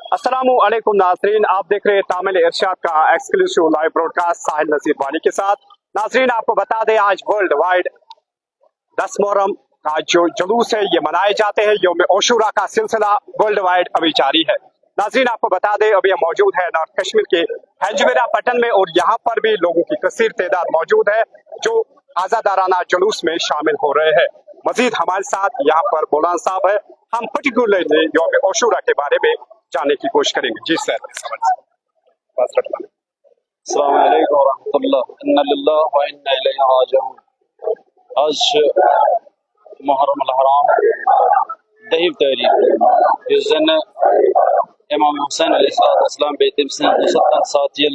अस्सलामु अलैकुम नाजरीन, आप देख रहे हैं तामिल इरशाद का एक्सक्लूसिव लाइव ब्रॉडकास्ट साहिल नसीर वानी के साथ। नाजरीन, आपको बता दें आज वर्ल्ड वाइड 10 मुहर्रम का जो जुलूस है ये मनाए जाते हैं। यौम ओशुरा का सिलसिला वर्ल्ड वाइड अभी जारी है। नाजरीन, आपको बता दें अभी हम मौजूद है नॉर्थ कश्मीर के हैंजवेरा पटन में और यहाँ पर भी लोगों की कसीर तादाद मौजूद है जो आजादाराना जुलूस में शामिल हो रहे हैं। मजीद हमारे साथ यहाँ पर मौलाना साहब है, हम पर्टिकुलरली यौम ओशुरा के बारे में जानने की कोशिश करेंगे। जी सर, अस्सलाम वालेकुम वरहमतुल्लाह, इन्ना लिल्लाहि व इन्ना इलैहि राजिऊन। आज मुहर्रम अल-हराम 10 तारीख इस दिन इमाम हुसैन अलैहिस्सलाम बेतम से 70 साथियन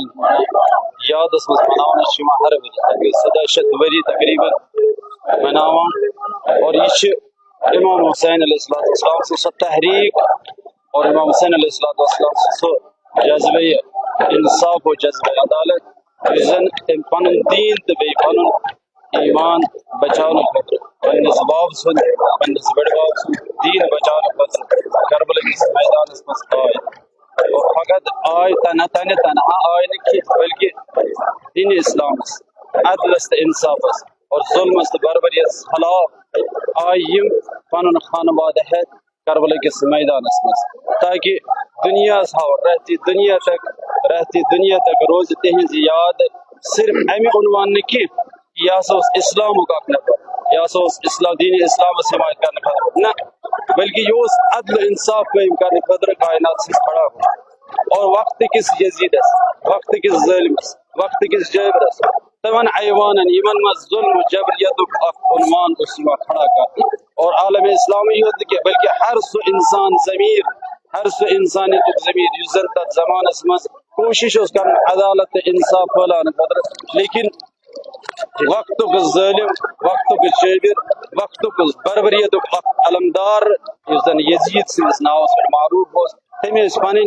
याद मज मनावन शुमा हर वरी सदा शत वरी तकरीबन मनावन और ये इमाम हुसैन अलैहिस्सलाम से तहरीक और इमाम हुसैन अलैहिस्सलाम से जज्बे इंसाफ और जज्बे अदालत इजन पन दीन तो बे पन ईमान बचाने पन्नस बाब सुन पन्नस बड़ बाब सुन दीन बचाने करबल के मैदान में आए और फकत आए तनहा आए नहीं बल्कि दीन इस्लाम अदलस इंसाफ और जुल्म बरबरियत खिलाफ आए पन खानवाद है करबल के मैदान में ताकि दुनिया रहती दुनिया तक रोज तहज याद सिर्फ अमे उनवान कि यह इस्लाम इस्लाम दीन इस्लाम हिमायत करने खतर न बल्कि यह अदल इंसाफ कायम करने खतर कायनात से खड़ा हो और वक्त किस यजीदस वक्त किस ज़ालिमस वक्त किस जबरस तमन ऐवान इमन मज जुल्म जबरियत उन्वान उसवा खड़ा कर और आलम इस्लामी युद्ध के बल्कि हर सो इंसान ज़मीर हर सो इंसानियत ज़मीर युजन तक ज़मानस मज कोशिश कर अदालत इंसाफ फैलाने खतर लेकिन वक्त ज़ालिम वक्त जबिर वक्त बरबरियत अलमदार यजीद सिंस नाव मारूफ हो तमें पन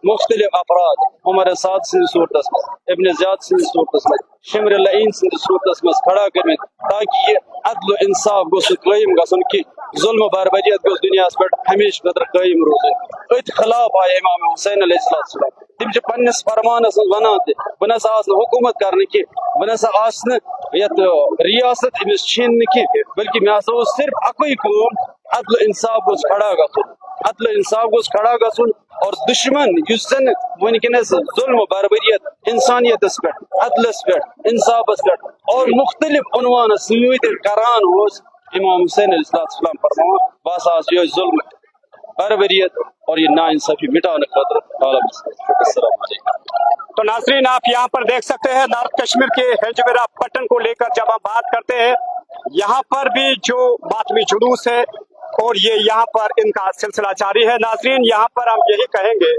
मुख्तलिफ अफराद उमर साद सिंद सूरत मज इब्न ज़ियाद सिंद सूरत मज शिमर लईन सिंद सूरत मज खड़ा कर ताकि ये अदल इंसाफ गोस कायम गसन कि जुल्म बरबरियत गोस दुनिया पे हमेशा खतर कायम रोज अत खिलाफ आए इमाम हुसैन अलैहिस्सलाम तम पन्नस फरमानस वन बह नसा हुकूमत करने कि बह नसा रियासत अमिस छीन कि बल्कि मे सिर्फ अकुई कम अदल इंसाफ गोस खड़ा गन अदल इंसाफ गोस खड़ा गन और दुश्मन युसन वनकस जुल्म बरबरियत इंसानियत पे अदलस पे इंसाफस पे और मुख्तलिफ उनवान सत करान इमाम हुसैन अलैहिस्सलाम फरमान बस आज ये जुल्म बरबरियत और ये नाइंसाफी मिटाने खतर। तो नाजरीन, आप यहाँ पर देख सकते हैं नॉर्थ कश्मीर के हैंजवेरा पटन को लेकर जब हम बात करते हैं यहाँ पर भी जो मातमी जुलूस है और ये यहाँ पर इनका सिलसिला जारी है। नाजरीन, यहाँ पर हम यही कहेंगे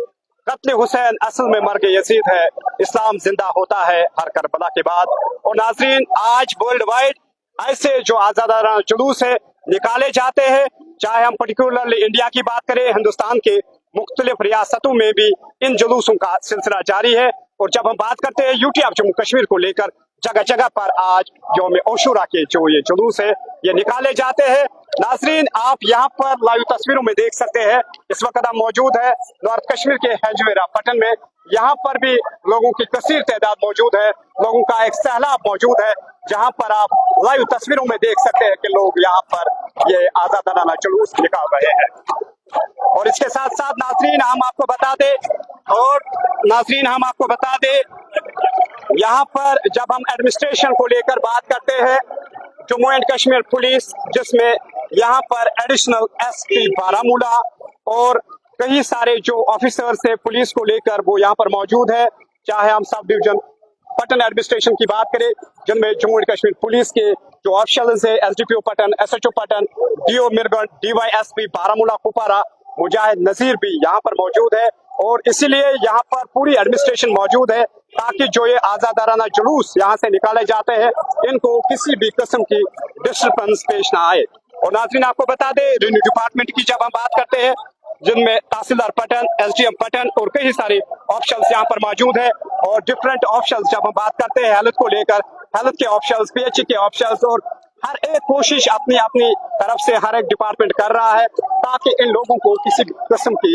कत्ल हुसैन असल में मर्ग यजीद है, इस्लाम जिंदा होता है हर करबला के बाद। और नाजरीन, आज वर्ल्ड वाइड ऐसे जो आजादाना जुलूस है निकाले जाते हैं, चाहे हम पर्टिकुलरली इंडिया की बात करें, हिंदुस्तान के मुख्तलिफ रियासतों में भी इन जुलूसों का सिलसिला जारी है। और जब हम बात करते हैं यूटी ऑफ जम्मू कश्मीर को लेकर जगह जगह पर आज यौम ओशुरा के जो ये जुलूस है ये निकाले जाते हैं। नाजरीन, आप यहाँ पर लाइव तस्वीरों में देख सकते हैं, इस वक्त हम मौजूद है नॉर्थ कश्मीर के हैंजवेरा पटन में। यहाँ पर भी लोगों की कसीर तादाद मौजूद है, लोगों का एक सैलाब मौजूद है, जहाँ पर आप लाइव तस्वीरों में देख सकते हैं कि लोग यहाँ पर ये आजादाना जुलूस निकाल रहे हैं। और इसके साथ साथ नाजरीन हम आपको बता दें यहाँ पर जब हम एडमिनिस्ट्रेशन को लेकर बात करते हैं, जम्मू एंड कश्मीर पुलिस जिसमें यहाँ पर एडिशनल एसपी बारामूला और कई सारे जो ऑफिसर्स है पुलिस को लेकर वो यहाँ पर मौजूद है। चाहे हम सब डिवीजन पटन एडमिनिस्ट्रेशन की बात करें जिनमें जम्मू एंड कश्मीर पुलिस के जो ऑफिशियल्स है SDPO Pattan, SHO Pattan, DO Mirgan, DYSP Baramulla Kupwara Mujahid Nazir भी यहाँ पर मौजूद है। और इसीलिए यहाँ पर पूरी एडमिनिस्ट्रेशन मौजूद है ताकि जो ये आजादाराना जुलूस यहाँ से निकाले जाते हैं इनको किसी भी किस्म की डिस्टर्बेंस पेश ना आए। और नाज़रीन, आपको बता दें रेवेन्यू डिपार्टमेंट की जब हम बात करते हैं जिनमें तहसीलदार पटन, एसडीएम पटन और कई सारे ऑफिशियल्स यहाँ पर मौजूद है। और डिफरेंट ऑफिशियल्स जब हम बात करते हैं हेल्थ को लेकर, हेल्थ के ऑफिशियल्स, पीएचई के ऑफिशियल्स और हर एक कोशिश अपनी अपनी तरफ से हर एक डिपार्टमेंट कर रहा है ताकि इन लोगों को किसी भी किस्म की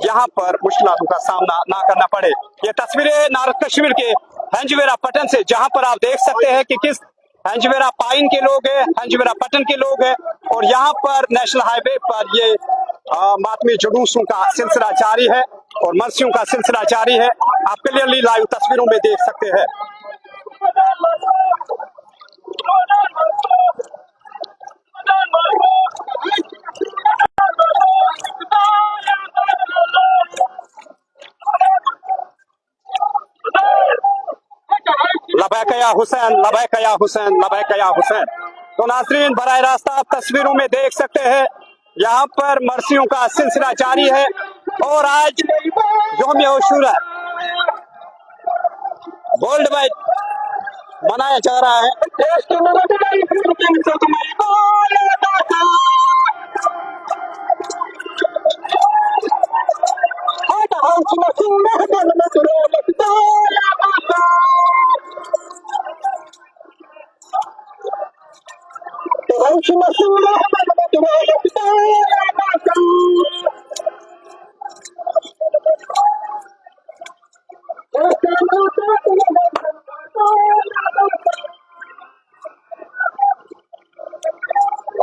यहाँ पर मुश्किलों का सामना ना करना पड़े। ये तस्वीरें नॉर्थ कश्मीर के हंजवेरा पट्टन से, जहाँ पर आप देख सकते हैं कि किस हंजवेरा पाइन के लोग हैं, हंजवेरा पट्टन के लोग हैं, और यहाँ पर नेशनल हाईवे पर ये मातमी जुलूसों का सिलसिला जारी है और मरसियों का सिलसिला जारी है। आप क्लियरली लाइव तस्वीरों में देख सकते हैं। लबैक या हुसैन, लबैक या हुसैन, लबैक या हुसैन। तो नाज़रीन, बराह रास्त आप तस्वीरों में देख सकते हैं यहाँ पर मरसियों का सिलसिला जारी है और आज यौम आशूरा वर्ल्ड वाइड मनाया जा रहा है।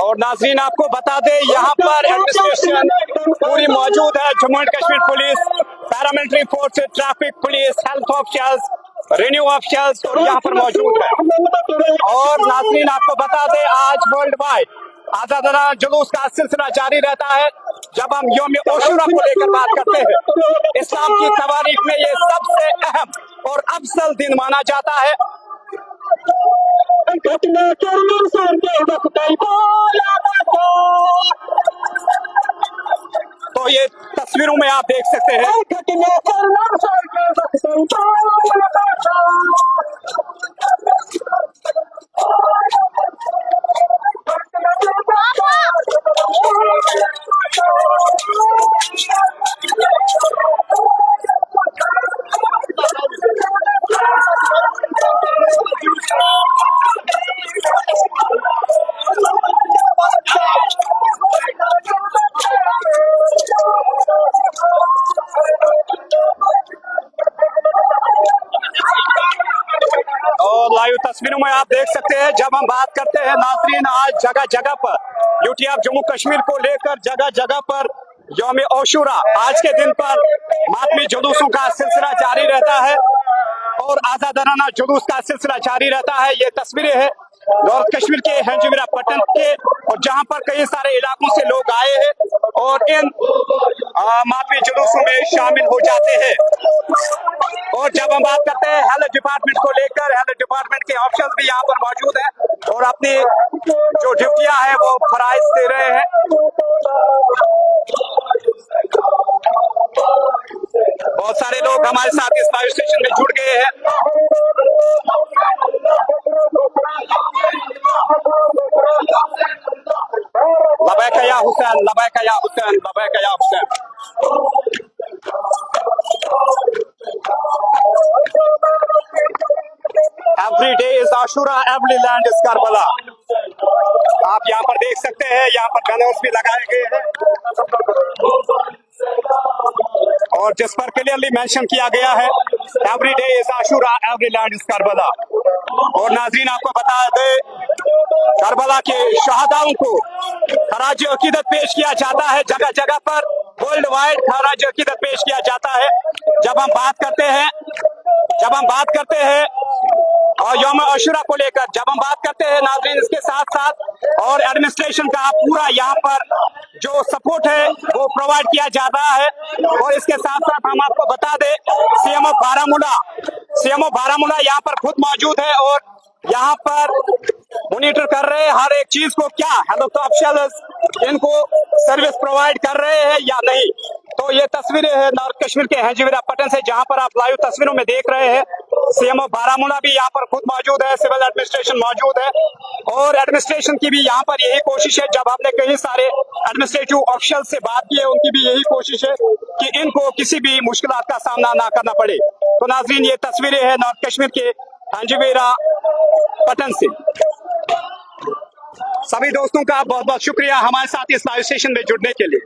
और नाज़रीन, आपको बता दें यहाँ पर एडमिनिस्ट्रेशन पूरी मौजूद है। Jammu and Kashmir police, paramilitary force, traffic police, health officers, renew officers और यहाँ पर मौजूद है। और नाज़रीन, आपको बता दें आज वर्ल्ड वाइड आज़ादाना जुलूस का सिलसिला जारी रहता है। जब हम यौम आशूरा को लेकर बात करते हैं, इस्लाम की तवारीख में ये सबसे अहम और अफजल दिन माना जाता है। तो ये तस्वीरों में आप देख सकते हैं। लाइव तस्वीरों में आप देख सकते हैं। जब हम बात करते हैं नाज़रीन, आज जगह जगह पर यूटीएफ जम्मू कश्मीर को लेकर जगह जगह पर यौम आशूरा आज के दिन पर मातमी जुलूसों का सिलसिला जारी रहता है और आज़ादाना जुलूस का सिलसिला जारी रहता है। ये तस्वीरें हैं नॉर्थ कश्मीर के हंजवेरा पट्टन के, और जहां पर कई सारे इलाकों से लोग आए हैं और इन मातमी जुलूसों में शामिल हो जाते हैं। और जब हम बात करते हैं हेल्थ डिपार्टमेंट को लेकर, हेल्थ डिपार्टमेंट के ऑफिसर्स भी यहाँ पर मौजूद हैं और अपनी जो ड्यूटियां हैं वो फराइज दे रहे हैं। बहुत सारे लोग हमारे साथ इस लाइव स्टेशन में जुड़ गए हैं। लबैक या हुसैन, लबैक या हुसैन, लबैक या Hussain. Every day is Ashura, every land is Karbala। आप यहाँ पर देख सकते हैं, यहाँ पर बैनर्स भी लगाए गए हैं और जिस पर क्लियरली मेंशन किया गया है every day is Ashura, every land is Karbala. और नाज़रीन, आपको बता दें करबला के शहादाओं को खराज अकीदत पेश किया जाता है। जगह जगह पर वर्ल्ड वाइड खराज अकीदत पेश किया जाता है। जब हम बात करते हैं और यौम आशूरा को लेकर जब हम बात करते हैं नाज़रीन, इसके साथ साथ और एडमिनिस्ट्रेशन का पूरा यहाँ पर जो सपोर्ट है वो प्रोवाइड किया जाता है। और इसके साथ साथ हम आपको बता दें सीएमओ बारामूला यहाँ पर खुद मौजूद है और यहाँ पर मॉनिटर कर रहे हैं हर एक चीज को, क्या हेल्थ ऑफिसर्स इनको सर्विस प्रोवाइड कर रहे हैं या नहीं। तो ये तस्वीरें हैं नॉर्थ कश्मीर के हंजवेरा पट्टन से, जहां पर आप लाइव तस्वीरों में देख रहे हैं। सीएमओ बारामूला भी यहाँ पर खुद मौजूद है, सिविल एडमिनिस्ट्रेशन मौजूद है और एडमिनिस्ट्रेशन की भी यहाँ पर यही कोशिश है। जब हमने कई सारे एडमिनिस्ट्रेटिव ऑफिशियल से बात की है, उनकी भी यही कोशिश है कि इनको किसी भी मुश्किलात का सामना ना करना पड़े। तो नाज़रीन, ये तस्वीरें हैं नॉर्थ कश्मीर के हंजवेरा पट्टन से। सभी दोस्तों का बहुत बहुत शुक्रिया हमारे साथ इस लाइव सेशन में जुड़ने के लिए।